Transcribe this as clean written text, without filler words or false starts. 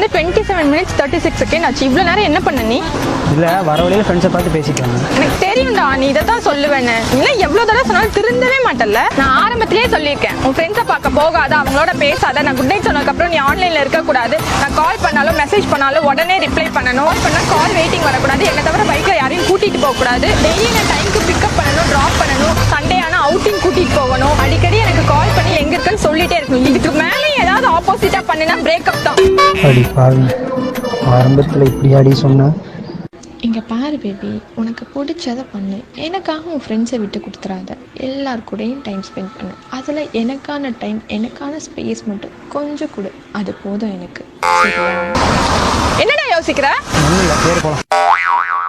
வந்து 27 minutes 36 seconds ஆச்சு. இவ்வளோ நேரம் என்ன பண்ண நீ? இல்லை வர வழியில் ஃப்ரெண்ட்ஸை பார்த்து பேசிட்டாங்க. எனக்கு தெரியும்டா, நீ இதை தான் சொல்லுவேன்னு. இல்லை எவ்வளோ தடவை சொன்னாலும் திருந்தவே மாட்டல்ல. நான் ஆரம்பத்திலேயே சொல்லியிருக்கேன், உன் ஃப்ரெண்ட்ஸை பார்க்க போகாத, அவங்களோட பேசாத. நான் குட் நைட் சொன்னதுக்கப்புறம் நீ ஆன்லைனில் இருக்கக்கூடாது. நான் கால் பண்ணாலும் மெசேஜ் பண்ணாலும் உடனே ரிப்ளை பண்ணணும். கால் பண்ணால் கால் வெயிட்டிங் வரக்கூடாது. என்னை தவிர பைக்கில் யாரையும் கூட்டிகிட்டு போகக்கூடாது. டெய்லி நான் டைமுக்கு பிக்கப் பண்ணணும், ட்ராப் பண்ணணும். சண்டே ஆனால் அவுட்டிங் கூட்டிகிட்டு போகணும். அடிக்கடி எனக்கு கால் பண்ணி எங்கே இருக்குன்னு சொல்லிட்டே இருக்கணும். இதுக்கு மேலே ஏதாவது ஆப்போசிட்டாக பண்ணினா பிரேக்கப் தான். அடி பாவி, ஆரம்பத்தில் இப்படி அடி சொன்ன. இங்கே பாரு பேபி, உனக்கு பிடிச்சதை பண்ணு. எனக்காக உன் ஃப்ரெண்ட்ஸை விட்டு கொடுத்துறாத. எல்லார் கூடயும் டைம் ஸ்பெண்ட் பண்ணு. அதில் எனக்கான டைம், எனக்கான ஸ்பேஸ் மட்டும் கொஞ்சம் கொடு. அது போதும் எனக்கு. என்னடா யோசிக்கிற? ஒன்றும் இல்லை, பேர் போகலாம்.